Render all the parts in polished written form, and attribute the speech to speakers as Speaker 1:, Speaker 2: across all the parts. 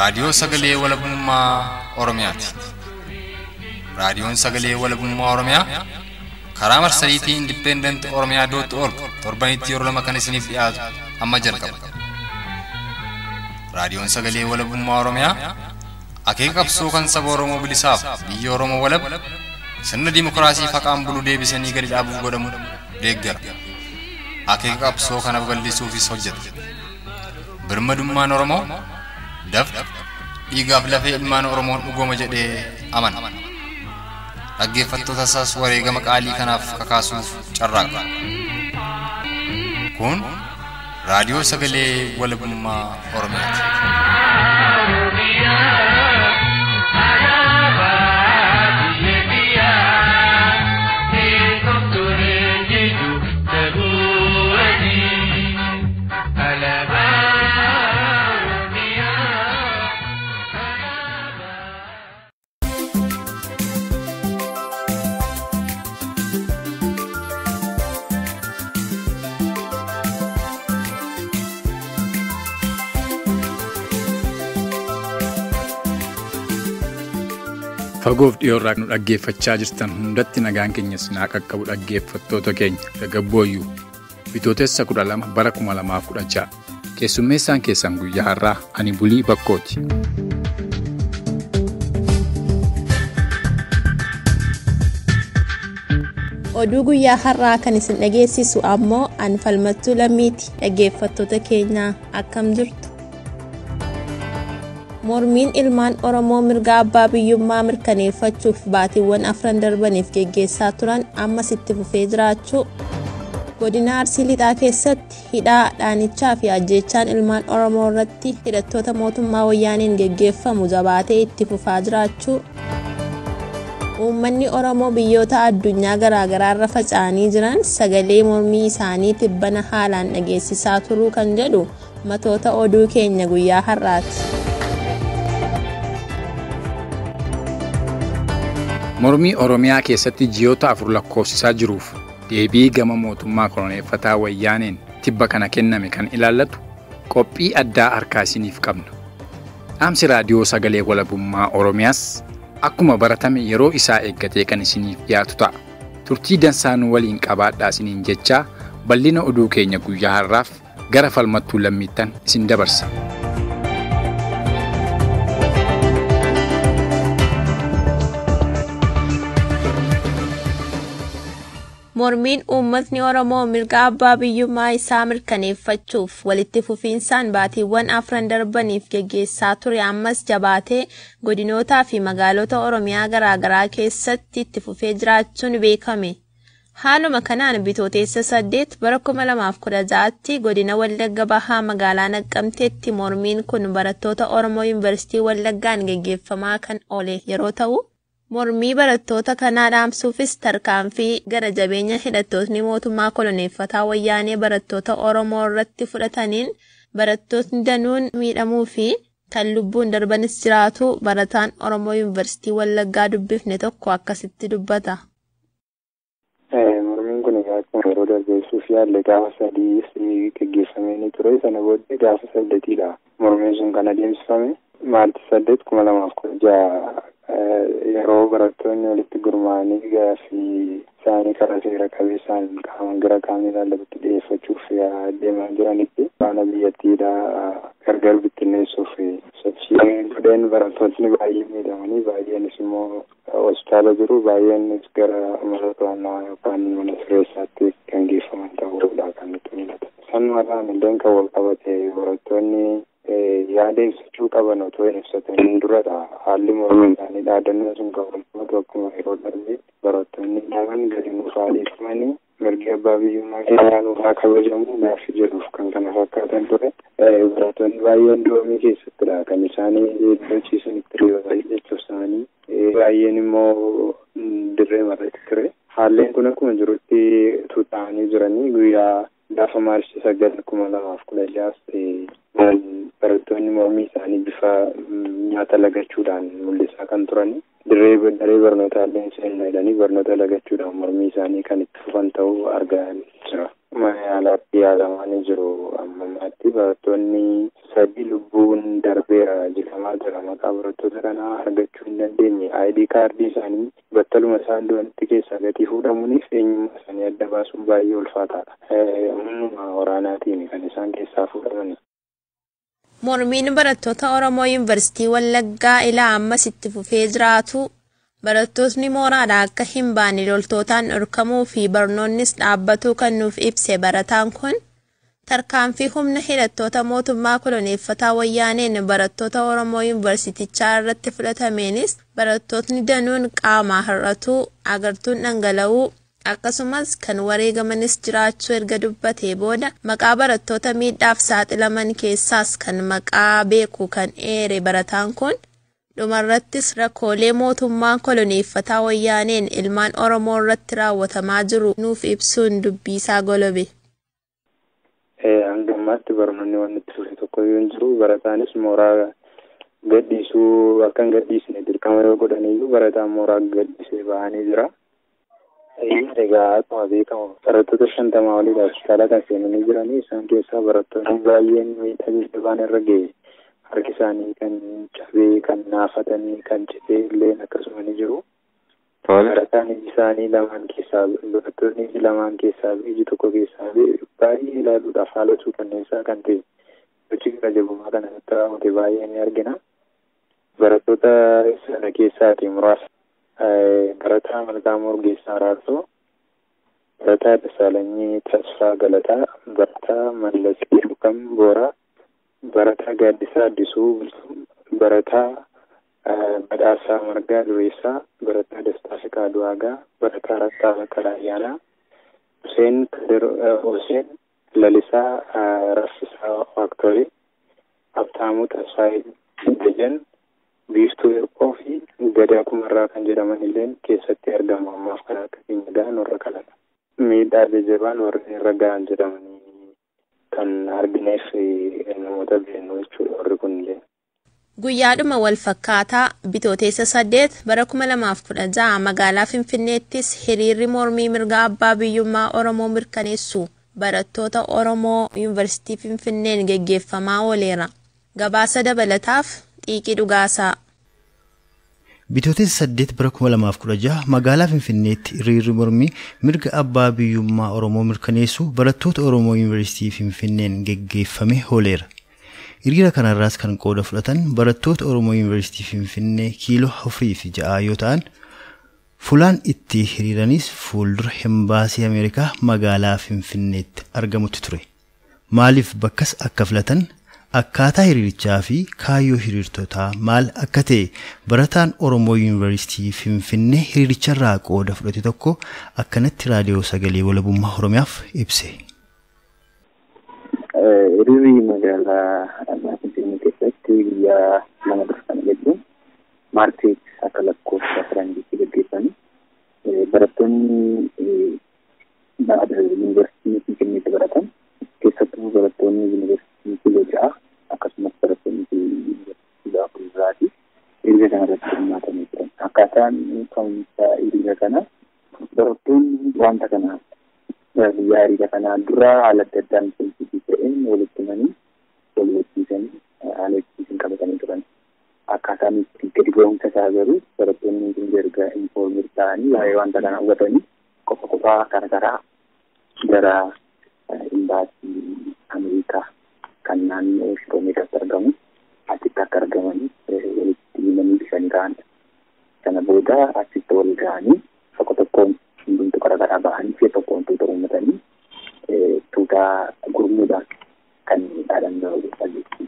Speaker 1: raadiyoo sagalee walabummaa Oromiyaati. Raadiyoon sagalee walabummaa Oromiyaa karaa marsariitii independent.oromia.org torbanitti yeroo lama kan isiniif dhiyaatu amma jalqaba. Raadiyoon sagalee walabummaa Oromiyaa akeeka qabsoo kan saba Oromoo bilisaaf biyya Oromoo walab sirna dimokiraasii faqaan bulu deebisanii gadi dhaabuuf godhamu deeggara. Akeeka qabsoo kana babal'isuufis hojjeta. Birmadummaan Oromoo dafqa dhiigaaf lafee ilmaan Oromoon dhugooma jedhee amana. Dhaggeeffattoota isaas wareegama qaalii kanaaf kakaasuuf carraaqa. Kun raadiyoo sagalee walabummaa Oromiyaati.
Speaker 2: Fagoof dhiyoorraa nu dhaggeeffachaa jirtan hundatti nagaan keenya sinaa qaqqabu dhaggeeffattoota keenya Gagabbooyyuu Bitootessa 12 bara 2016 keessummeessaan keessan guyyaa har'aa ani Bulii Bakkooti.
Speaker 3: Oduu guyyaa har'aa kan isin dhageessisu ammoo an Falmattuu Lammiiti. Dhaggeeffattoota keenya akkam jirtu? Mormiin ilmaan Oromoo mirga abbaa biyyummaa mirkaneeffachuuf baatiiwwan 4 darbaniif geggeessaa turan ammas itti fufee jiraachuu, godina Arsii Lixaa keessatti hidhaa dhaanichaa fi ajjeechaan ilmaan Oromoo irratti hidhattoota mootummaa wayyaaniin geggeeffamu jabaatee itti fufaa jiraachuu, uummanni Oromoo biyyoota addunyaa garaagaraa irra faca'anii jiran sagalee mormii isaanii tibbana haalaan dhageessisaa turuu kan jedhu matoota oduu keenya guyyaa har'aati.
Speaker 2: Mormii Oromiyaa keessatti ji'oota 4 lakkoofsisaa jiruuf deebii gama mootummaa koloneeffataa wayyaaneen tibba kana kenname kan ilaallatu qophii addaa harkaa isiniif qabna. Dhaamsi raadiyoo sagalee walabummaa Oromiyaas akkuma baratame yeroo isaa eeggatee kan isiniif dhiyaatu ta'a. Turtii dansaan waliin qabaadhaa isiniin jechaa bal'ina oduu keenya guyyaa har'aaf gara Falmattuu Lammiittan isin dabarsa.
Speaker 3: Mormiin uummatni Oromoo mirga abbaa biyyummaa isaa mirkaneeffachuuf walitti fufiinsaan baatiiwwan 4 darbaniif geggeessaa ture ammas jabaatee godinootaa fi magaalota Oromiyaa garaagaraa keessatti itti fufee jiraachuun beekame. Haaluma kanaan Bitootessa 8 bara 2016tti godina Wallagga Bahaa magaalaa Naqqamteetti mormiin kun barattoota Oromoo Yuunivarsiitii Wallaggaan geggeeffamaa kan oole yeroo ta'u, mormii barattoota kanaa dhaamsuufis tarkaanfii gara jabeenya hidhattootni mootummaa koloneeffataa wayyaanee barattoota Oromoo irratti fudhataniin barattootni danuun miidhamuu fi kan lubbuun darbanis jiraatu barataan Oromoo Yuunivarsiitii Wallaggaa dubbifne tokko akkasitti dubbata.
Speaker 4: Mormiin kun akkuma yeroo darbeessuuf yaalle gaafa 3 geggeeffamee ni ture. Sana booddee gaafa 8dha. Mormiin sun kan adeemsifame Maartii 8 2016 yeroo barattoonni walitti gurmaa'anii gaaffii isaanii karaa seera qabeessaan qaamaan gara qaamni ilaallatutti dhiyeeffachuuf deemaa jiranitti faana biyyattiidha gargar bittinneessuuf sochii godheen barattoonni baay'ee miidhamanii baay'eenis immoo hospitaala jiru baay'eenis gara mana to'annaa yookaan mana sireessaatti kan geeffaman ta'uudha kan nutti mul'atu. Sanumarraan illee kan wal qabate barattoonni yaada ibsachuu qaban otoo hin ibsataniin duradha. Haalli mormii isaanii dhaadannoo sun qabantu akkuma yeroo darbe barattoonni dhaban gadi nuufaa dhiifamanii mirgi abbaa biyyummaa keenyaa nuufaa kabajamu gaaffii jedhuuf kan kana fakkaatan ture. Barattoonni baay'een doomii keessattidha kan isaanii lolchiisanitti riyootanii jechuuf isaanii baay'een immoo dirree marratti ture. Haalleen kun akkuma jirutti tuuta'anii jiranii guyyaa gaafa Maartii 9 2016 barattoonni mormii isaanii bifa nyaata lagachuudhaan mul'isaa kan turani. daree barnootaa illee seenaa jedhanii barnoota lagachuudhaan mormii isaanii kan itti fufan ta'uu argaa jira. Mana yaalaatti yaalamaa jiru. Ammammaatti barattoonni 3 lubbuun darbeera jedhamaa jira. Maqaa barattoota kanaa argachuu hin dandeenye. ID kaardii isaanii battaluma isaan du'anitti keessaa gatii fuudhamuuniif eenyummaa isaanii adda baasuun baay'ee ulfaataadha. Humnuma waraanaatiin kan isaan keessaa fuudhamani.
Speaker 3: Mormiin barattoota Oromoo Yuunivarsiitii Wallaggaa ilaa ammas itti fufee jiraatu. Barattootni mooraadhaa akka hin baane loltootaan dhorkamuu fi barnoonnis dhaabbatuu kan nuuf ibse barataan kun tarkaanfii humna hidhattoota mootummaa koloneeffataa wayyaaneen barattoota Oromoo Yuunivarsiitichaa irratti fudhatameenis barattootni danuun qaamaa hir'atuu agartuun dhangala'uu akkasumas kan wareegamanis jiraachuu erga dubbatee booda maqaa barattoota miidhaaf saaxilaman keessaas kan maqaa beeku kan eere barataan kun dhumarrattis rakkoolee mootummaan koloneeffataa wayyaaneen ilmaan Oromoo irratti raawwatamaa jiru nuuf ibsuun dubbiisaa golobe.
Speaker 4: Hangammaatti barnoonni waan itti fufe tokko yoo hin jiru barataanis mooraa gadhiisuu akka hin gadhiisne dirqama yoo godhaniyyuu barataan mooraa gadhiisee bahanii jira. Egaa akkuma beekamu barattoota 50 oliidha hospitaala kan seenanii jiranii isaan keessaa barattoonni baay'een miidhaa jajjabaan irra ga'e. Harki isaanii kan cabee kan naafatanii kan citee illee akkasuma ni jiru. Barataan isaanii lamaan keessaa barattoonni lamaan keessaa iji tokko keessaa baay'ee ilaaluudhaaf haala suukanneessaa kan ta'e hojii jajjabummaa kana irratti raawwate baay'ee ni argina. Barattoota sana keessaati muraasa barataa Malkaamuu Urgeessaa Araarsoo, barataa Dasaalanyii Tasfaa Galataa, barataa Mallasii Dhukam Booraa, barataa Gaaddisaa Addisuu, barataa Badhaasaa Margaa Dureessaa, barataa Dastaa Fiqaa Duwaagaa, barataa Rattaa Baqqalaa Ayyaanaa, Huseen Kadir Huseen Lalisaa Raffisaa Waaqtolee, Abtaamuu Tasfaayee Dajan, Biiftuu Hirphoo fi Gadaa Kumarraa kan jedhaman illee keessatti argamu. Ammaaf kan akka keenya gahan warra kanadha. Miidhaa jajjabaan warreen irra gahan jedhamanii kan argineef namoota beeknu jechuudha warri kunillee.
Speaker 3: Guyyaadhuma wal fakkaataa Bitooteessa 8 bara 2016 magaalaa Finfinneettis hiriirri mormii mirga abbaa biyyummaa Oromoo mirkaneessu barattoota Oromoo Yuunivarsiitii Finfinneen geggeeffamaa ooleera. Gabaasa dabalataaf Xiiqii Dhugaasaa.
Speaker 5: Bitooteessa 8 bara 2016 magaalaa Finfinneetti hiriirri mormii mirga abbaa biyyummaa Oromoo mirkaneessu barattoota Oromoo Yuunivarsiitii Finfinneen geggeeffame ooleera. Hiriira kanarraas kan qooda fudhatan barattoota Oromoo Yuunivarsiitii Finfinnee kiiloo 4 fi 6 yoo ta'an fulaan itti hiriiranis fuuldura embaasii Ameerikaa magaalaa Finfinneetti argamutti ture. Maaliif bakkas akka filatan akkaataa hiriirichaa fi kaayyoo hiriirtotaa maal akka ta'e barataan Oromoo Yuunivarsiitii Finfinnee hiriiricharraa qooda fudhate tokko akkanatti raadiyoo sagalee walabummaa Oromiyaaf ibse.
Speaker 6: Hiriirri magaalaa Finfinnee keessatti guyyaa 2 dursan jechuun maartii akka lakkoofsa Firaansiitti gaggeeffame. Barattoonni Yuunivarsiitii Finfinneetti baratan keessattuu barattoonni Yuunivarsiitii kiiloo 6 akkasumas barattoonni Yuunivarsiitii Afuriiraati hiriira kanarratti hirmaatanii jiran. Akkaataan ka'umsa hiriira kana barattoonni wanta kana guyyaa hiriira kanaa dura haala adda addaan seensitiivii ta'een walitti himanii wal hubachiisanii haala ittiin qabatanii turan. Akkaataan itti gadi ba'umsa isaa garuu barattoonni kun erga infoormii ta'anii waa'ee wanta kana hubatanii qophaa garaagaraa gara imbaasii Ameerikaa kan naannoo Shiroomeedaatti argamu achitti akka argamanii walitti himanii bishaan ta'an. Sana booda achitti wal ga'anii tokko tokkoon hundumtu garaagaraa bahanii fi tokkoon tuuta uummatanii tuutaa gurmuudhaan kan dhaadannoo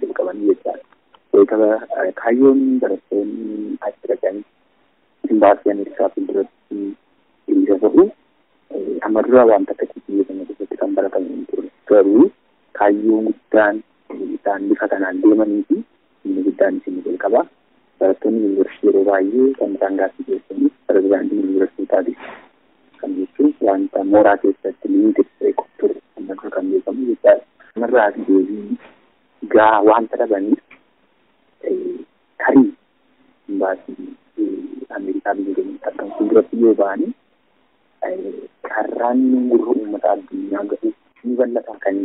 Speaker 6: jalqabanii jechaadha. Beekama kaayyoon barattoonni achi dhaqanii imbaasii Ameerikaa fuulduratti hiriira bahu amma dura wanta akkasii biyya kana keessatti kan baratamu hin turre. Garuu kaayyoon guddaan isaan bifa kanaan deemanii fi inni guddaan isin jalqabaa barattoonni yuunivarsiitii yeroo baay'ee kan isaan gaaffii geessanii pirezidaantii yuunivarsiitaatis kan jechuun wanta mooraa keessatti limitid ta'e ture amma dura kan beekamu jechaadha. Kanarraa deebii wanta dhabaniif tarii imbaasii Amerikaa biyya keenya akkam fuulduratti yoo ba'anii karraan gurra uummata addunyaa gahu ni bal'ata kan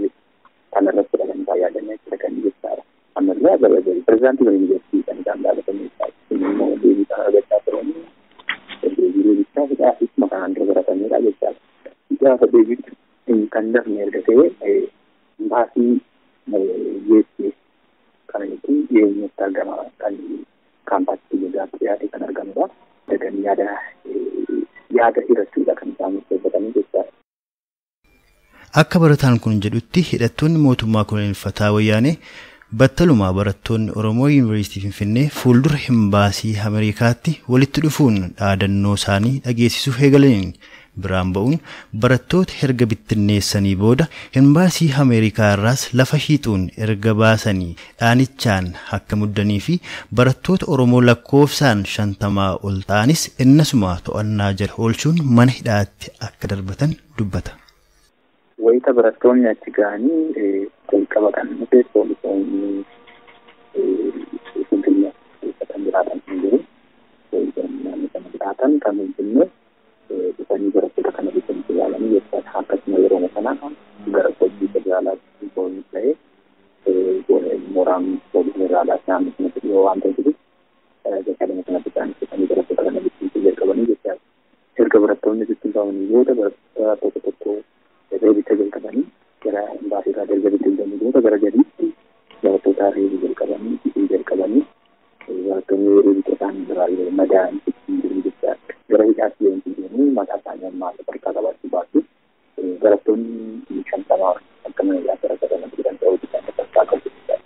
Speaker 6: kanarratti dhalantaa yaadannee jira kan jechaadha. Ammallee agaragari pirezidaantii biyya biyyattii kan isaan dhaabatanii immoo deebii kan argachaa turanii deebii bichaa hidhaafis maqaan dura baratanidha jechaadha. Gaafa deebii kan dafne erga ta'e baasii geessee kana jechuun dhiyeenyatti argama kan kaampaasii biyyaatti dhiyaate kan argamudha. Daganii yaada hirachuudha kan isaan murteeffatanii jechaadha.
Speaker 5: Akka barataan kun jedhutti hidhattoonni mootummaa koloneeffataa wayyaanee battalumaa barattoonni Oromoo Yuunivarsiitii Finfinnee fuuldura imbaasii Ameerikaatti walitti dhufuun dhaadannoo isaanii dhageessisuuf eegalaniin biraan ba'uun barattoota erga bittinneessanii booda imbaasii Ameerikaa irraas lafa hiixuun erga baasanii dhaanichaan akka muddanii fi barattoota Oromoo lakkoofsaan 50 ol ta'anis innasuma to'annaa jala oolchuun mana hidhaatti akka darbatan dubbata.
Speaker 6: Wayita barattoonni achi ga'anii jalqaba kan nuti poolisoonni Finfinnee kan jiraatan hin jiru. Naannoo kana jiraatan kan hin jirne dhufanii barattoota kana bitanii ilaalanii jechuudha. Akkasuma yeroo sana gara hojii federaalaatti poolis ta'ee mooraan poolisii federaalaatti naannoo sanatti dhiyoo waan ta'eef jalqabama kanatti ta'anii dhufanii barattoota kana bitanii jalqabanii jechuudha. Erga barattoonni bittiin ba'anii booda barattoota tokko reebita jalqabanii gara imbaasiirraa erga bittiin ba'anii gara gadiitti barattoota reebii jalqabanii bittii jalqabanii barattoonni reebita isaanii biraa madaa'an bittiin jiru jechaadha. Gara hidhaatti yoomtii deemuu mataa isaanii ammaa sadarkaa qabaachuu baatu barattoonni 50 akka mana hidhaa garagaraa jiran ta'uu sadarkaa qabu jechaadha.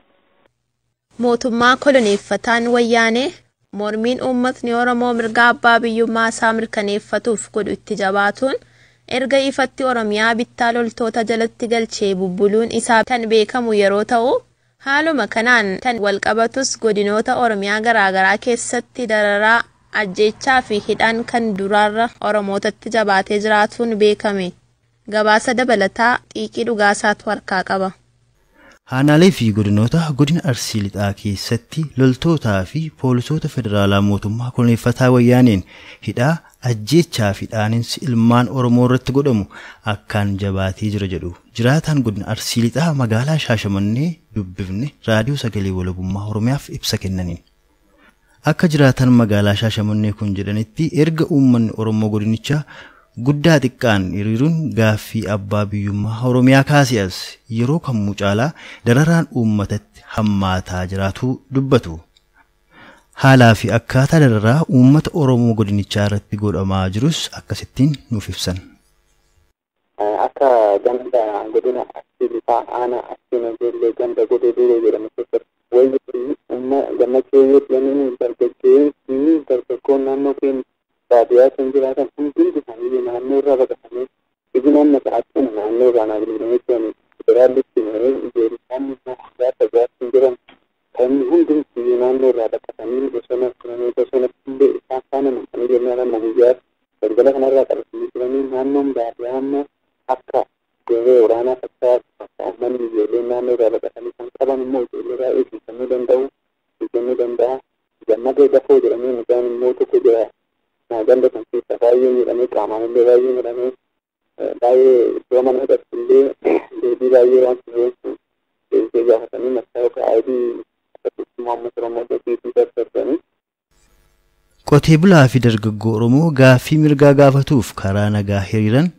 Speaker 3: Mootummaa koloneeffataan wayyaanee mormiin uummatni Oromoo mirga abbaa biyyummaa isaa mirkaneeffatuuf godhu itti jabaatuun erga ifatti Oromiyaa bittaa loltoota jalatti galchee bubbuluun isaa kan beekamu yeroo ta'u haaluma kanaan kan walqabatus godinoota Oromiyaa garaagaraa keessatti dararaa ajjeechaa fi hidhaan kan duraarra Oromootatti jabaatee jiraatuun beekame. Gabaasa dabalataa Xiiqii Dhugaasaatu harkaa qaba.
Speaker 5: Aanaalee fi godinoota godina Arsii Lixaa keessatti loltootaa fi poolisoota federaalaa mootummaa koloneeffataa wayyaaneen hidhaa ajjeechaa fi dhaaninsi ilmaan Oromoo irratti godhamu akkaan jabaatee jira jedhu jiraataan godina Arsii Lixaa magaalaa Shaashamannee dubbifne raadiyoo sagalee walabummaa Oromiyaaf ibsa kennaniin. Akka jiraatan magaalaa Shaashamannee kun jedhanitti erga uummanni Oromoo godinichaa guddaa xiqqaan hiriiruun gaaffii abbaa biyyummaa Oromiyaa kaasi'as yeroo kamuu caalaa dararaan uummatatti hammaataa jiraatu dubbatu. Haalaa fi akkaataa dararaa uummata Oromoo godinichaa irratti godhamaa jirus akkasittiin nuuf ibsan.
Speaker 6: Akka ganda godina Arsii Lixaa aanaa Arsii Nageellee ganda godee duree jedhamu keessatti wayii gammachuu yoo jedhanii dargaggoon naannoo keenya baadiyyaa kan jiraatan hundi isaanii naannoo irraa baqatanii ibinaan maqaatti naannoo irraa naannoo jedhanii federaallitti ijoolleen gaafa jiran kan hundi naannoo irraa baqatanii bosonatti illee isaan faana namanii jennaan amma guyyaa galgala kanarraa qabatanii jiranii naannoon baadiyyaa amma akka deemee waraanaa fakkaatu uummanni ijoolleen naannoo irraa baqatanii kan qaban immoo ijoollee irraa eegsifamuu danda'a gammadee dafoo jedhamee mucaan immoo tokko jira. Ganda kan keessa baay'ee miidhamee qaamaan illee baay'ee miidhamee baay'ee iddoo mana hidhatti illee deebii baay'ee waan tureessu deebisee gaafatanii mattaa'ee aayidii akkasumas uummata Oromoo keessatti dabarsanii.
Speaker 5: Qotee bulaa fi dargaggoo Oromoo gaaffii mirgaa gaafatuuf karaa nagaa hiriiran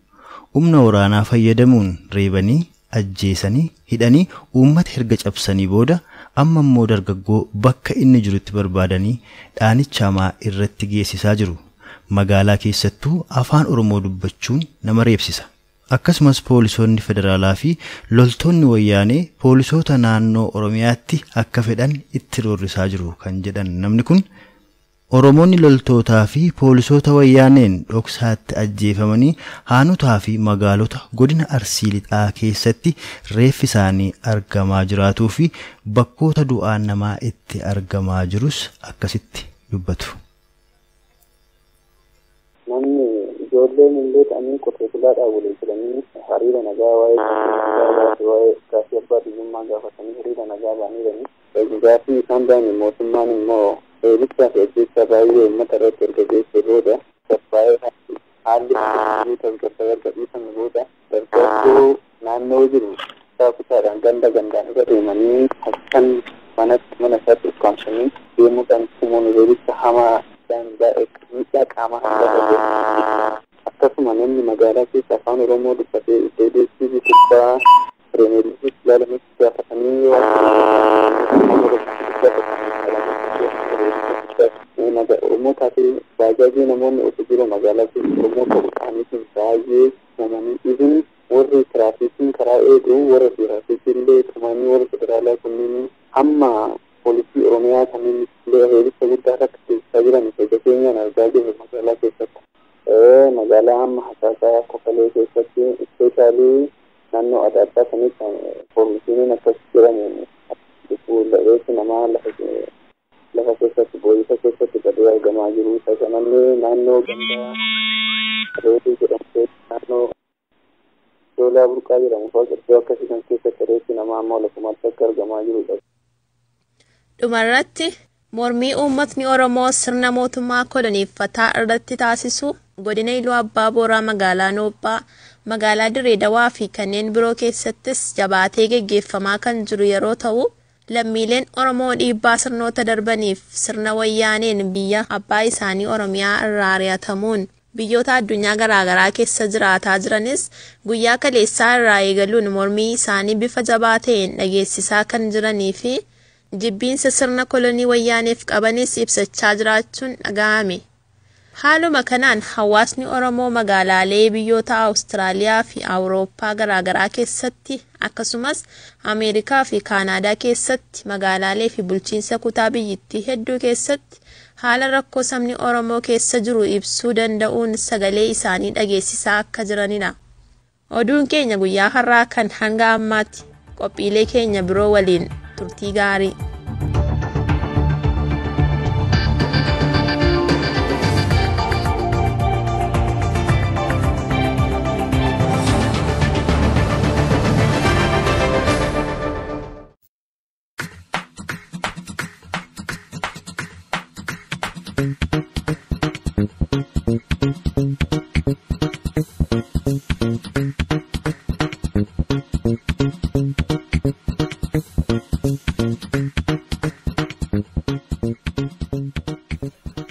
Speaker 5: humna waraanaa fayyadamuun reebanii ajjeesanii hidhanii uummata erga cabsanii booda amma immoo dargaggoo bakka inni jirutti barbaadanii dhaanicha hamaa irratti geessisaa jiru. Magaalaa keessattuu afaan Oromoo dubbachuun nama reebsisa. Akkasumas poolisoonni federaalaa fi loltoonni wayyaanee poolisoota naannoo Oromiyaatti akka fedhan itti roorrisaa jiru kan jedhan namni kun Oromoonni loltootaa fi poolisoota wayyaaneen dhoksaatti ajjeefamanii haanotaa fi magaalota godina Arsii Lixaa keessatti reeffi isaanii argamaa jiraatuu fi bakkoota du'aan namaa itti argamaa jirus akkasitti dubbatu.
Speaker 6: Namni ijoolleen illee ta'anii qotee bulaadhaa waliin filanii hariira nagaa waa'ee gaaffii abbaa biyyummaa gaafatanii hariira nagaa ba'anii gaaffii isaan ba'anii mootummaan immoo Eebbisaa fi ajjeechaa baay'ee uummata irratti erga geessee booda baay'ee haalli tasgabbii erga dhiisame booda dargaggoo naannoo jiru kutaa gandaan irra deemanii akkan mana isaatti ukkaamsanii deemuudhaan kumoon eebbisaa hamaa miidhaa qaamaa akkasuma namni magaalaa keessa afaan Oromoo dubbatee deebiisii kubbaa pireemiyeerliigii ilaalamitti gaafatanii Oromoo taatee baajaajiin namoonni osoo jiru magaalaa keessa Oromoo ta'uu isaaniitiin baay'ee uumamanii dhibin warri tiraafikiin karaa eegu warra tiraafikii illee tumanii warra federaalaa kunniin hamma poolisii Oromiyaa kanneen illee heerisa guddaa akka keessaa jiran ija keenyaan argaa jirru magaalaa keessatti. Magaalaa amma Hasaasaa Kofalee keessatti ispeeshaalii naannoo adda addaa sanitti poolisiin akkas jiran lafeessi namaa lafa keessatti boo'isa keessatti gadee argamaa jiru. Isa kanallee naannoo gandaa reetii jedhamte naannoo doolaa burqaa jedhamu fa'aa iddoo akkasii kan keessatti reessi namaa ammoo lafumatti akka argamaa jirudha.
Speaker 3: Dhumarratti mormii uummatni Oromoo sirna mootummaa koloneeffataa irratti taasisu godina Iluu Abbaa Booraa magaalaa Noobbaa, magaalaa Dirree Dawaa fi kanneen biroo keessattis jabaatee geggeeffamaa kan jiru yeroo ta'u, lammiileen Oromoo dhiibbaa sirnoota darbaniif sirna wayyaaneen biyya abbaa isaanii Oromiyaa irraa ari'atamuun biyyoota addunyaa garaagaraa keessa jiraataa jiranis guyyaa kaleessaa irraa eegaluun mormii isaanii bifa jabaa ta'een dhageessisaa kan jiranii fi jibbiinsa sirna kolonii wayyaaneef qabanis ibsachaa jiraachuun dhaga'ame. Haaluma kanaan hawaasni Oromoo magaalaalee biyyoota Awustiraaliyaa fi Awurooppaa garaagaraa keessatti akkasumas Ameerikaa fi Kaanaadaa keessatti magaalaalee fi bulchiinsa kutaa biyyattii hedduu keessatti haala rakkoo sabni Oromoo keessa jiru ibsuu danda'uun sagalee isaanii dhageessisaa akka jiranidha. Oduun keenya guyyaa har'aa kan hanga ammaatti qophiilee keenya biroo waliin turtii gaarii.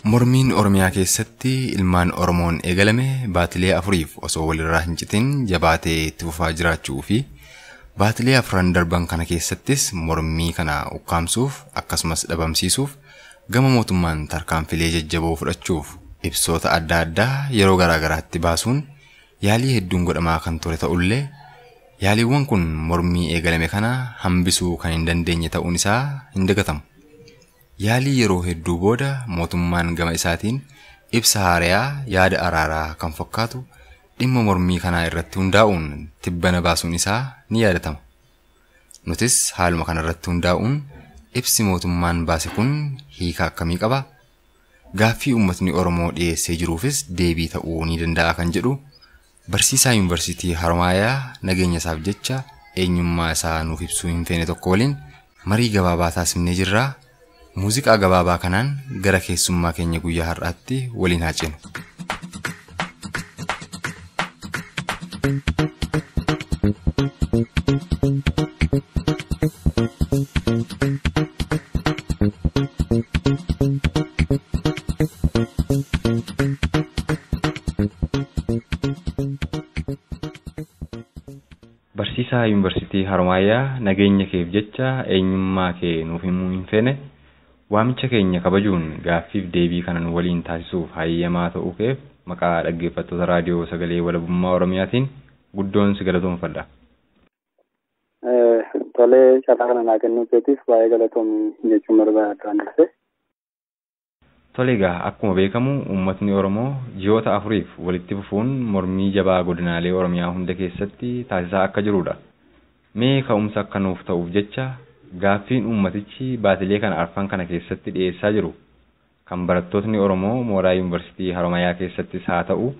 Speaker 1: Mormiin Oromiyaa keessatti ilmaan Oromoon eegalame baatilee afuriif osoo walirraa hin citin jabaatee itti fufaa jiraachuu fi baatilee afran darban kana keessattis mormii kana ukkaamsuuf akkasumas dhabamsiisuuf gama mootummaan tarkaanfilee jajjaboo fudhachuuf ibsoota adda addaa yeroo garaagaraatti baasuun yaalii hedduun godhamaa kan ture ta'ullee yaaliiwwan kun mormii eegalame kana hambisuu kan hin dandeenye ta'uun isaa hin dagatamu. Yaalii yeroo hedduu booda mootummaan gama isaatiin ibsa haariyaa yaada araaraa kan fakkaatu dhimma mormii kanaa irratti hundaa'uun tibbana baasuun isaa ni yaadatama. Nutis haaluma kana irratti hundaa'uun ibsi mootummaan baase kun hiika akkamii qaba? Gaaffii uummatni Oromoo dhiyeessee jiruufis deebii ta'uu ni danda'a kan jedhu barsiisaa yuunivarsiitii Haromaayaa nageenya isaaf jecha eenyummaa isaa nuuf ibsuu hin feene tokko waliin marii gabaabaa taasifnee jirra. Muuziqaa gabaabaa kanaan gara keessummaa keenya guyyaa har'aatti waliin haa ceenu. Barsiisaa yuunivarsiitii Haromaayaa nageenya keef jecha eenyummaa kee nuuf himuu hin feene. Waamicha keenya kabajuun gaaffiif deebii kana nu waliin taasisuuf hayyamaa ta'uu keef maqaa dhaggeeffattoota raadiyoo sagalee walabummaa Oromiyaatiin guddoon si galatoomfadha.
Speaker 6: Tolee, carraa kana naa kennuu keetiif baay'ee galatoomii jechuun barbaadaan dhufe.
Speaker 1: Tolee egaa akkuma beekamu uummatni Oromoo ji'oota afuriif walitti fufuun mormii jabaa godinaalee Oromiyaa hunda keessatti taasisaa akka jirudha. Mee ka'umsa akka nuuf ta'uuf jecha gaaffiin uummatichi baatilee kana arfan kana keessatti dhiyeessaa jiru kan barattootni Oromoo mooraa yuunivarsiitii Haromaayaa keessattis haa ta'u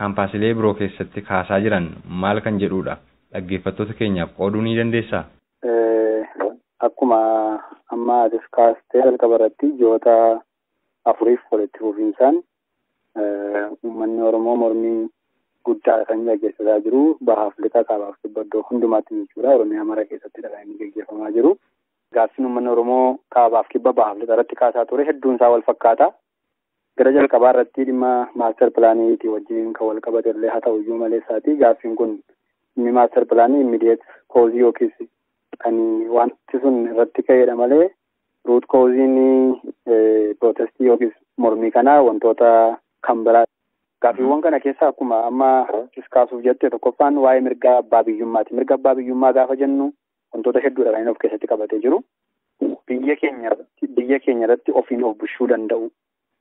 Speaker 1: kaampaasilee biroo keessatti kaasaa jiran maal kan jedhudha? Dhaggeeffattoota keenyaaf qooduu ni dandeessaa?
Speaker 6: Akkuma
Speaker 4: amma atis kaastee jalqabarratti ji'oota afuriif walitti fufiinsaan uummanni Oromoo mormii guddaa kan gaggeessaa jiru bahaaf lixa kaabaaf kibba iddoo hundumaatti jechuudha. Oromiyaa mara keessatti kan inni gaggeeffamaa jiru. Gaaffiin uummanni Oromoo kaabaaf kibba bahaaf lixa irratti kaasaa ture hedduun isaa wal fakkaata. Gara jalqabaa irratti dhimma maaster pilaaniitii wajjin kan wal qabate illee haa ta'uyyuu maleessaati. Gaaffiin kun inni maaster pilaanii immidiyeet koozii yookiis kan wanti sun irratti ka'edha malee ruut kooziin pirootestii yookiis mormii kanaa wantoota kan biraa. Gaaffiiwwan kana keessaa akkuma amma kaasuuf jette tokkoffaan waa'ee mirga abbaa biyyummaati. Mirga abbaa biyyummaa gaafa jennu wantoota hedduudha kan inni of keessatti qabatee jiru. Biyya keenya irratti ofiin of bulchuu danda'u.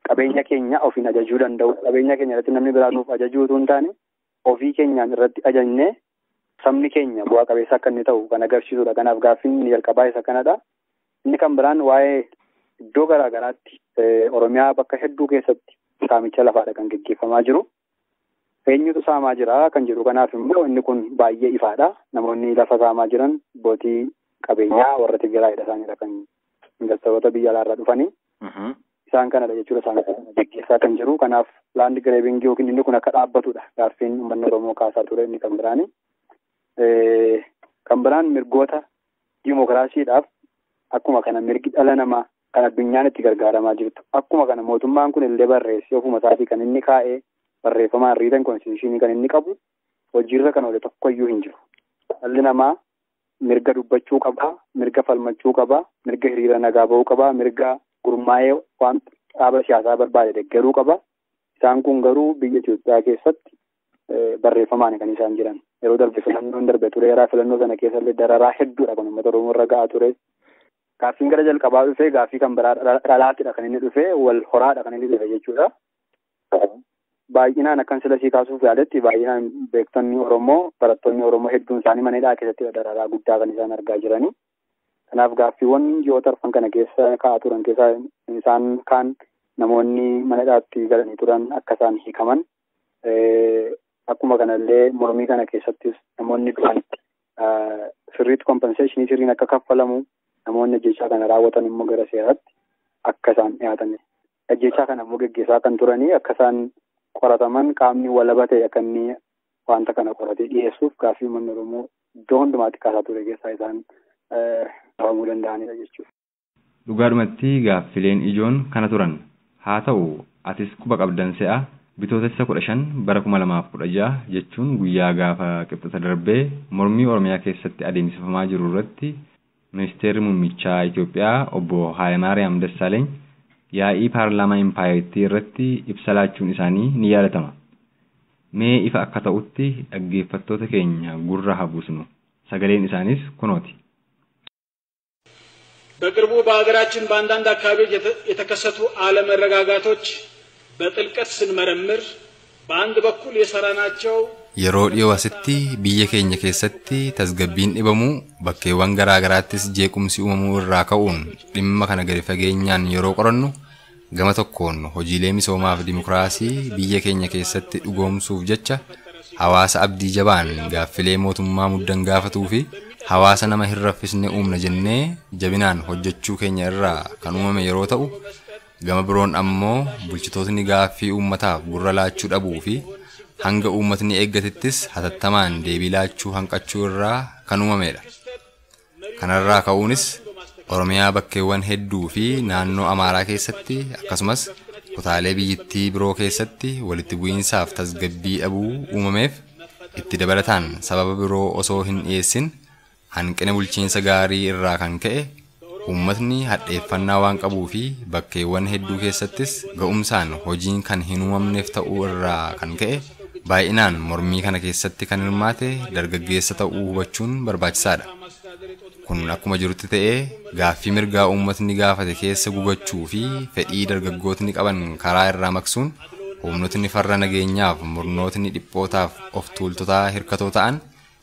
Speaker 4: Qabeenya keenya ofiin ajajuu danda'u. Qabeenya keenya irratti namni biraa nuuf ajajuu utuu hin taane ofii keenyaan irratti ajajnee sabni keenya bu'aa qabeessa akka inni ta'u kan agarsiisudha. Kanaaf gaaffiin inni jalqabaa isa kanadha. Inni kan biraan waa'ee iddoo garaa garaatti Oromiyaa bakka hedduu keessatti saamicha lafaadha kan gaggeeffamaa jiru. Eenyutu saamaa jira kan jedhu kanaaf immoo inni kun baay'ee ifaadha. Namoonni lafa saamaa jiran abbootii qabeenyaa warra Tigraayidha isaanidha kan investiroota biyya alaarraa dhufanii. Isaan kanadha jechuudha isaan gaggeessaa kan jiru. Kanaaf laandi gireebingii yookiin inni kun akka dhaabbatudha. Gaaffiin uummanni Oromoo kaasaa ture inni kan biraani. Kan biraan mirgoota diimokiraasiidhaaf akkuma kana mirgi dhala namaa kan addunyaan itti gargaaramaa jirtu. Akkuma kana mootummaan kun illee barreessee ofuma isaatii kan inni kaa'ee barreeffamaan riitan konstitushinii kan inni qabu hojiirra kan oole tokkoyyuu hin jiru. Dhalli namaa mirga dubbachuu qaba, mirga falmachuu qaba, mirga hiriira nagaa bahuu qaba, mirga gurmaa'ee waan dhaaba siyaasaa barbaade deeggaruu qaba. Isaan kun garuu biyya Itoophiyaa keessatti barreeffamaan kan isaan jiran. Yeroo darbe filannoon darbe tureeraa filannoo sana keessallee dararaa hedduudha kan uummata Oromoo irra ga'aa ture. Gaaffiin gara jalqabaa dhufee gaaffii kan biraa dhalaatidha kan inni dhufee wal horaadha kan inni dhufe jechuudha. Baay'inaan akkan sila sii kaasuuf yaadetti baay'inaan beektonni Oromoo barattoonni Oromoo hedduun isaanii mana hidhaa keessatti dararaa guddaa kan isaan argaa jirani. Kanaaf gaaffiiwwan ji'oota arfan kana keessa ka'aa turan keessaa isaan kaan namoonni mana hidhaatti galanii turan akka isaan hiikaman. Akkuma kanallee mormii kana keessattis namoonni du'an sirriitti kompenseeshinii sirriin akka kaffalamu. Namoonni ajjechaa kana raawwatan immoo gara seeraatti akka isaan dhiyaatan. Ajjechaa kana immoo gaggeessaa kan turanii akka isaan qorataman qaamni walaba ta'e akka inni wanta kana qoratee dhiyeessuuf gaaffii uummanni Oromoo iddoo hundumaatti kaasaa ture keessaa isaan qabamuu danda'anidha jechuudha.
Speaker 7: Dhugaadhumatti gaaffileen ijoon kana turan. Haa ta'u atis quba qabdan se'a bitootessa 15 bara 2016 jechuun guyyaa gaafa qibxata darbee mormii Oromiyaa keessatti adeemsifamaa jiru irratti Ministeerri Muummichaa Itoophiyaa obbo Hayilemaariyaam Dassaaleeny yaa'ii paarlaamaa Impaayerittii irratti ibsa laachuun isaanii ni yaadatama. Mee ifa akka ta'utti dhaggeeffattoota keenya gurra habusnu. Sagaleen isaanis kunooti.
Speaker 8: በቅርቡ በሀገራችን በአንዳንድ አካባቢዎች የተከሰቱ አለመረጋጋቶች በጥልቀት ስንመረምር በአንድ በኩል የሰራናቸው
Speaker 1: yeroo dhiyoo asitti biyya keenya keessatti tasgabbiin dhibamuu bakkeewwan garaa garaattis jeequmsi uumamuu irraa ka'uun dhimma kana gadi fageenyaan yeroo qorannu gama tokkoon hojiilee misoomaa fi dimokiraasii biyya keenya keessatti dhugoomsuuf jecha hawaasa abdii jabaan gaaffilee mootummaa muddan gaafatuu fi hawaasa nama hin raffisne uumna jennee jabinaan hojjechuu keenya irraa kan uumame yeroo ta'u gama biroon ammoo bulchitootni gaaffii uummataaf gurra laachuu dhabuu fi hanga uummatni eeggatittis hatattamaan deebii laachuu hanqachuu irraa kan uumamedha. Kanarraa ka'uunis Oromiyaa bakkeewwan hedduu fi naannoo Amaaraa keessatti akkasumas kutaalee biyyattii biroo keessatti walitti bu'iinsaaf tasgabbii dhabuu uumameef itti dabalataan sababa biroo osoo hin dhiyeessin hanqina bulchiinsa gaarii irraa kan ka'e uummatni hadheeffannaa waan qabuu fi bakkeewwan hedduu keessattis ga'umsaan hojiin kan hin uumamneef ta'uu irraa kan ka'e baay'inaan mormii kana keessatti kan hirmaate dargaggeessa ta'uu hubachuun barbaachisaadha. Kun akkuma jirutti ta'ee gaaffii mirgaa uummatni gaafate keessa gugachuu fi fedhii dargaggootni qaban karaa irraa maksuun humnootni farra nageenyaaf murnootni dhiphootaaf of tuultotaa hirkatoo ta'an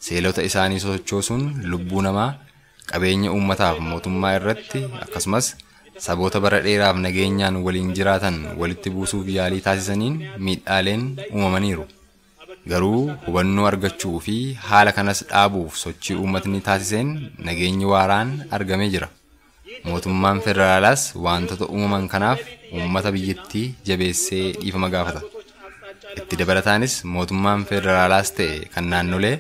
Speaker 1: seelota isaanii sochoosuun lubbuu namaa qabeenya uummataaf mootummaa irratti akkasumas saboota bara dheeraaf nageenyaan waliin jiraatan walitti buusuuf yaalii taasisaniin miidhaaleen uumamaniiru. Garuu hubannoo argachuu fi haala kanas dhaabuuf sochii uummatni taasiseen nageenyi waaraan argamee jira. mootummaan federaalaas wantoota uumaman kanaaf uummata biyyattii jabeessee dhiifama gaafata. Itti dabalataanis mootummaan federaalaas ta'e kan naannolee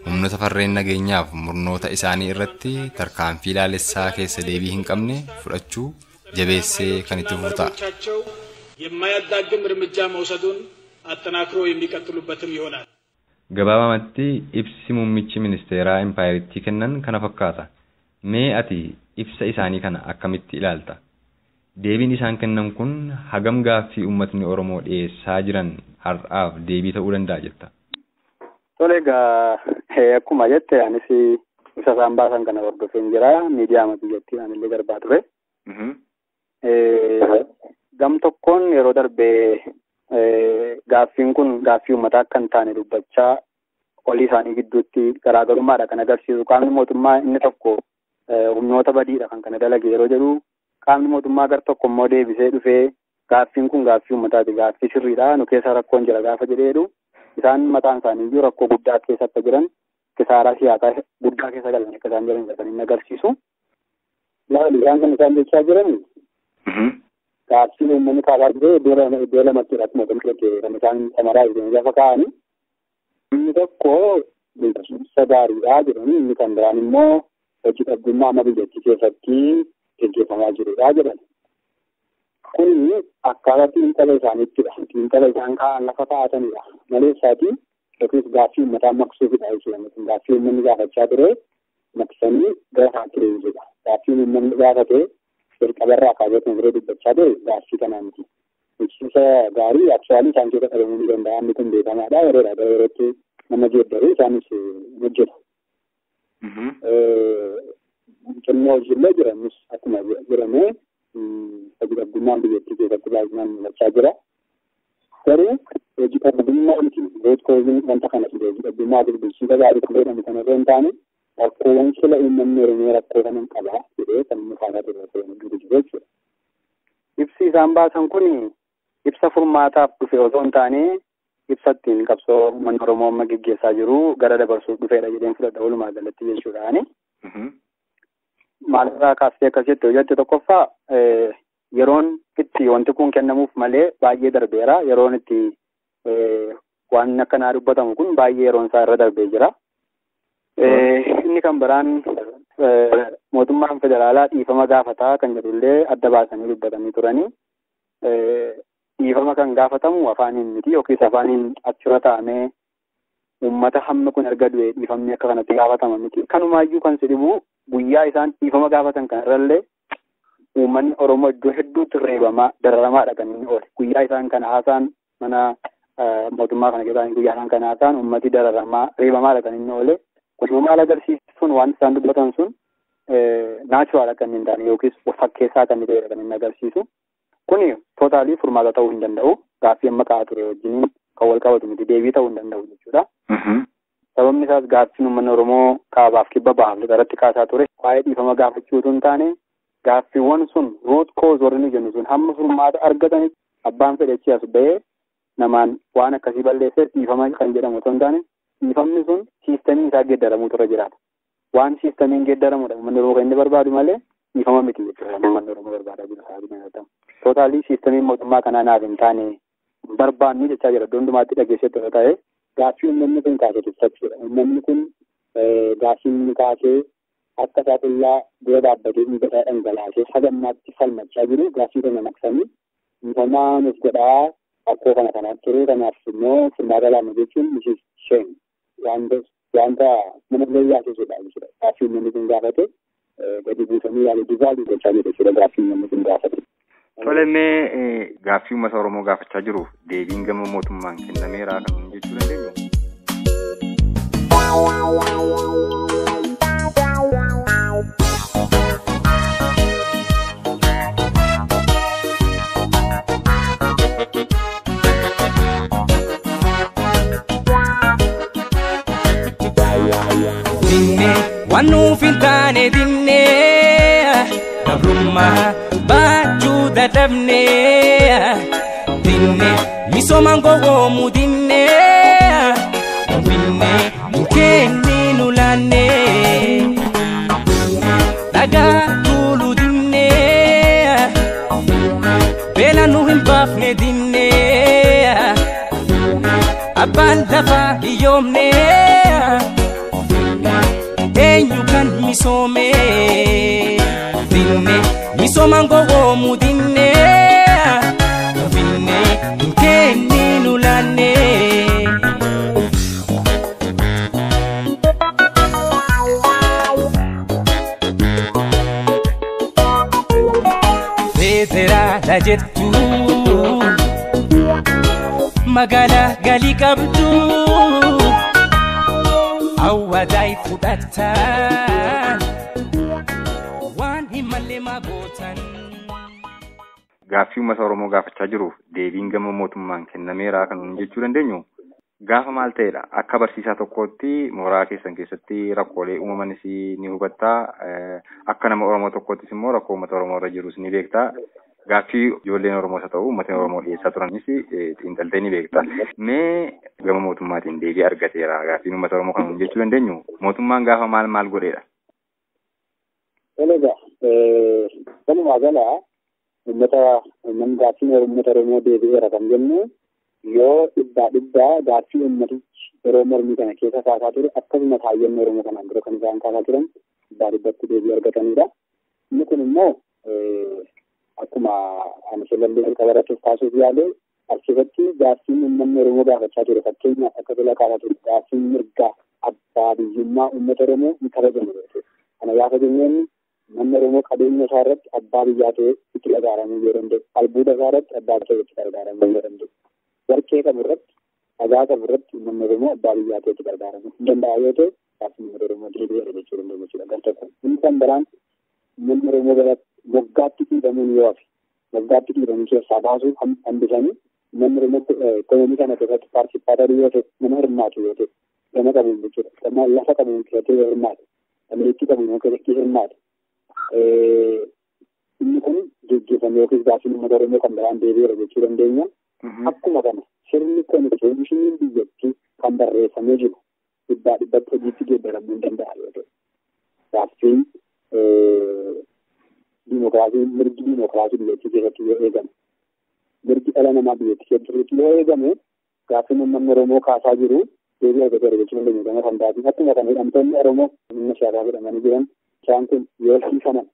Speaker 1: humnoota farreen nageenyaaf murnoota isaanii irratti tarkaanfii ilaalessaa keessa deebii hin qabne fudhachuu jabeessee kan itti fufu ta'a.
Speaker 8: የማያዳግም እርምጃ መውሰዱን አጠናክሮ የሚቀጥሉበትም ይሆናል።
Speaker 7: Gabaabamatti ibsi muummichi ministeeraa Impaayiritti kennan kana fakkaata. Mee ati ibsa isaanii kana akkamitti ilaalta? Deebiin isaan kennan kun hagam gaaffii uummatni Oromoo dhiyeessaa jiran har'aaf deebii ta'uu danda'a jetta?
Speaker 4: Tole egaa akkuma jette anis ibsa isaan baasan kana hordofeen jira. Miidiyaa biyyattii anillee darbaa ture. Gam tokkoon yeroo darbee gaaffiin kun gaaffii uummataa akka hin taane dubbachaa olii isaanii gidduutti garaagarummaadha kan agarsiisu. Qaamni mootummaa inni tokko humnoota badiidha kan kana dalage yeroo jedhu, qaamni mootummaa gar tokko immoo deebisee dhufee gaaffiin kun gaaffii uummataati, gaaffii sirriidha, nu keessa rakkoon jira gaafa jedheedhu isaan mataan isaanii iyyuu rakkoo guddaa keessa akka jiran, kisaaraa siyaasaa guddaa keessa galan akka isaan jiran kan inni agarsiisu. Laali isaan kan isaan jechaa jiran gaaffiin uummanni kaasaa ture iddoo lamatti akkuma kan isaan samaraa jiran lafa kaa'anii inni tokko bulchiinsa gaariidha jedhanii inni kan biraan immoo hojii dhabdummaa amma biyyattii keessatti gaggeeffamaa jirudha jedhan. Kun akkaataa xiinxala isaaniittidha. Xiinxala isaan kaa'an lafa kaa'atanidha. Maleessaati yookiis gaaffii uummataa maqsuufidha jechuudha. Gaaffii uummanni gaafachaa ture maqsanii gara isaatti deebisudha. Gaaffii uummanni gaafate jalqabarraa kaasee biree dubbachaa ture gaaffii kanaa miti. Bulchiinsa gaarii aksuwaalii isaan keessa qabamuu ni danda'a. Inni kun beekamaadha. Yeroodhaa gara yerootti nama geeddaree isaanis hojjeta. Xinnoo hojiillee jiranis akkuma jiramee hojii dhabdummaan biyyattii keessatti baay'inaan mul'achaa jira. Garuu hojii dhabdummaa miti root kooziin wanta kana fide hojii dhabdummaa bulchiinsa gaarii kan jedhamu kana irra hin taane rakkoowwan sila uummanni Oromoo rakkoo kanan qaba jedhee kan inni kaa'aa ture jiru jechuudha. Ibsi isaan baasan kun ibsa furmaataaf dhufe osoo hin taane ibsa ittiin qabsoo uummanni Oromoo amma gaggeessaa jiru gara dabarsuuf dhufeedha jedheen fudhadha walumaa galatti jechuudhaani. Maalirraa kaastee akkas jette hojjette tokkoffaa yeroon itti wanti kun kennamuuf malee baay'ee darbeera. Yeroon itti waan akkanaa dubbatamu kun baay'ee yeroon isaa irra darbee jira. Inni kan biraan mootummaan federaalaa dhiifama gaafataa kan jedhullee adda baasanii dubbatanii turanii. Dhiifama kan gaafatamu afaaniin miti yookiis afaaniin achirra taa'amee uummata hamma kun erga du'e dhiifamni akka kanatti gaafatama miti. Kanumaayyuu kan si dhibu guyyaa isaan dhiifama gaafatan kanarrallee uummanni Oromoo iddoo hedduutti reebamaa dararamaadha kan inni oole. Guyyaa isaan kana haasaan mana mootummaa kana keessatti guyyaa isaan kana haasaan uummati dararamaa reebamaadha kan inni oole. Kun maal agarsiisun waan isaan dubbatan sun naachuraadha kan hin taane yookiis fakkeessaa kan ta'edha kan inni agarsiisu. Kuni tootaalii furmaata ta'uu hin danda'u. Gaaffii amma kaa'aa ture wajjiniin kan wal qabatu miti deebii ta'uu hin danda'u jechuudha. Sababni isaas gaaffiin uummanni Oromoo kaabaaf kibba bahaaf irratti kaasaa ture. Waa'ee dhiifama gaafachuutu hin taane gaaffiiwwan sun root kooz warri nu jennu sun hamma furmaata argatanitti abbaan fedhachi as ba'ee namaan waan akkasii balleessee dhiifama kan jedhamu osoo hin taane dhiifamni sun siistamiin isaa geeddaramuutu irra jiraata. Waan siistamiin geeddaramuudha uummanni Oromoo kan inni barbaadu malee dhiifama miti jechuudha uummanni Oromoo barbaadaa jiru isaa kan tootaalii siistamiin mootummaa kanaa naaf hin taane barbaanni jechaa jira. Iddoo hundumaatti dhageessetti yoo ta'e gaaffii uummanni kun kaasee ibsachuudha. Uummanni kun gaaffii inni kaasee akka isaa qullaa dura dhaabbatee dhiiga isaa dhangalaasee sagannaatti falmachaa jiru gaaffii kana maqsanii dhiifamaa nuuf godhaa akkoo kana kanaatti ture kanaaf immoo furmaata laama jechuun mishis sheen wanta mana illee yaasisuudha jechuudha. Gaaffii uummanni kun gaafate gadi buusanii yaala divaalii gochaa jiru jechuudha gaaffii uummanni kun gaafate.
Speaker 7: Tole mee gaaffii uummata Oromoo gaafachaa jiruuf deebiin gama mootummaan kennameera kan jechuu dandeenyu.
Speaker 9: Wanu fintane dinne Gabrumma baju dadabne Dinne misomango omu dinne Dinne mukeni nulane Daga tulu dinne keessa nu hin baafne dinne abbaan lafaa hiyyoomne eenyu kan misoome dinne misoomaan gowwoomuu dinne finne hin kenni nu laanne. Federala jettu magaalaa galii qabdu hawwaadhaa fudhattan waan hin malle magootan.
Speaker 7: Gaaffii uummata Oromoo gaafachaa jiruuf deebiin gama mootummaan kennameera kan nuti jechuu dandeenyu gaafa maal ta'edha. Akka barsiisaa tokkootti mooraa keessan keessatti rakkoolee uumamanis ni hubattaa, akka nama Oromoo tokkoottis immoo rakkoo uummata Oromoo irra jirus ni beektaa. Gaaffii ijoolleen Oromoos haa ta'u uummatni Oromoo dhiyeessaa turanis xiinxaltee ni beekta. Mee gama mootummaatiin deebii argateera gaaffiin uummata Oromoo kan nuti jechuu dandeenyu mootummaan gaafa maal godheedha?
Speaker 6: Egaa walumaa galaa gaaffiin uummata Oromoo deebi'eera kan jennu yoo dhibbaa gaaffii uummatichi yeroo mormii kana keessa kaasaa ture akkasuma kaayyannoo Oromoo kanaan dura kan isaan kaasaa turan dhibbatti deebii argatanidha. Inni kun immoo akkuma ani seelallee qabaratee taasisuuf yaale asirratti gaaffiin uummanni Oromoo gaafachaa ture fakkeenyaaf akka tola kaasaa ture gaaffiin mirgaa abbaa biyyummaa uummata Oromoo ni kabajamu. Kana gaafa jenneen namni Oromoo qabeenya isaa irratti abbaa biyyaa ta'ee itti gargaaramuu yoo danda'u, albuuda isaa irratti abbaa ta'ee itti gargaaramuu yoo danda'u, warqee qabu irratti, dhagaa qabu irratti namni Oromoo abbaa biyyaa ta'ee itti gargaaramuu hin danda'a yoo ta'e gaaffiin uummata Oromoo deebi'eera jechuu danda'u jechuudha. Gartokko inni kan biraan namni Oromoo galatti moggaatti dhiibamuun yoo hafe moggaatti dhiibamuu keessaa baasuuf hambisanii namni Oromoo ekonomii kana keessatti paartisipaatarii yoo ta'e nama hirmaatu yoo ta'e gama qabuun jechuudha. Gama lafa qabuun keessatti yoo hirmaate dandeettii qabuun keessatti hirmaate inni kun geggeeffame yookiis gaaffiin uummata Oromoo kan biraan deebi'eera jechuu dandeenya. Akkuma kana sirni konstitushiniin biyyattii kan barreeffamee jiru dhibbatti hojiitti geeddaramuu hin danda'a yoo ta'e gaaffiin mirgi diimokiraasii biyyattii keessatti yoo eegame mirgi dhala namaa biyyattii keessatti yoo eegame gaaffiin uummanni Oromoo kaasaa jiru deebii argateera jechuu dandeenya. Gama kan taasisu akkuma kana hidhamtoonni Oromoo humna siyaasaa jedhamanii jiran isaan kun yoo hiikaman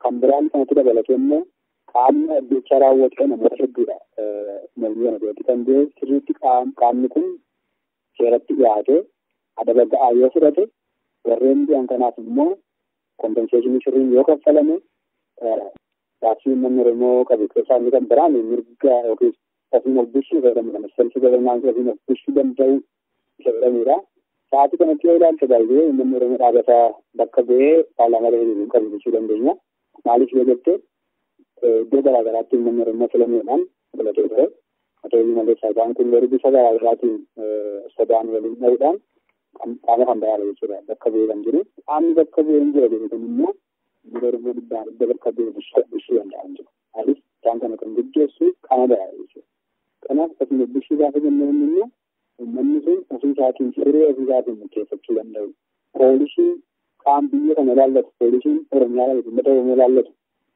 Speaker 6: kan biraan kanatti dabalatee immoo qaamni ajjechaa raawwate namoota hedduudha. Mormii kana keessatti kan jiru sirriitti qaamni kun seeratti dhiyaatee adaba ga'aa yoo fudhate warreen du'an kanaaf immoo kompenseeshinii sirriin yoo kaffalame gaaffii uummanni Oromoo qabu keessaa inni kan biraan mirga yookiis ofiin of bulchuu fayyadamuudhaan selfi gabernaansii ofiin of bulchuu danda'u isa jedhamudha. Sa'aatii kanatti yoo ilaalte baay'ee uummanni Oromoo dhaabata bakka bu'ee paarlaamaa hin qabu jechuu dandeenya. Maaliif yoo jette iddoo garaa garaatti uummanni Oromoo filamuudhaan filatee ture. Haa ta'u malee isaan kun yeroo bifa garaa garaatiin sodaan waliin ta'uudhaan qaama kan biraadha jechuudha. Bakka bu'ee kan jiru. Qaamni bakka bu'ee hin jira jedhu immoo uummanni Oromoo dhibbaan bakka bu'ee bulchuu danda'an jiru. Maaliif isaan kana kan gaggeessu qaama biraadha jechuudha. Kanaaf akkasuma bulchuu gaafa jennuun immoo uummanni sun ofii isaatiin siree ofii isaatiin murteeffachuu danda'u. Poolisiin qaama biyya kana ilaallatu, poolisiin Oromiyaa ilaallatu, uummata Oromoo ilaallatu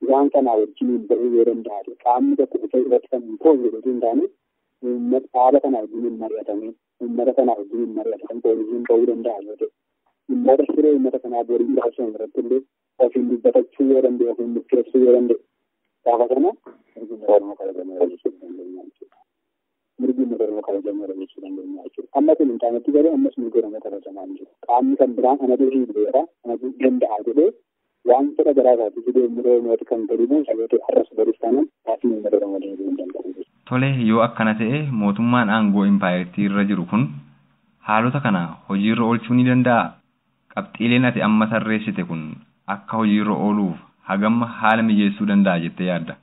Speaker 6: isaan kanaa wajjin ba'uu yoo danda'ate qaamni tokko isa irratti kan hin poolu jedhatu hin taane uummata dhaaba kanaa wajjin hin mari'atame uummata kanaa wajjin hin mari'atan poolisiin ba'uu danda'a yoo ta'e uummata siree uummata kanaa borii lafa irratti illee ofiin dubbatachuu yoo danda'e ofiin murteessuu yoo danda'e gaafa kana mirgi Oromoo kabajameera jechuu dandeenya jechuudha. Mirgi Oromoo kabajameera jechuu dandeenya jechuudha. Amma kun hin taanetti garuu ammas mirgi Oromoo kabajamaa hin jiru. Qaamni kan biraan anatu hiibeera anatu danda'a jedhee waan fedha garaa isaatti fidee uummata Oromooti kan gadi buusa yoo ta'e har'as baris taanaan gaaffii uummata Oromoo deebi'uu hin danda'u.
Speaker 7: Tole yoo akkana ta'e mootummaan aangoo impaayirtii irra jiru kun haalota kana hojiirra oolchuu ni danda'a. Qabxiileen ati amma tarreessite kun akka hojiirra ooluuf hagam haala mijeessuu danda'a jettee yaadda?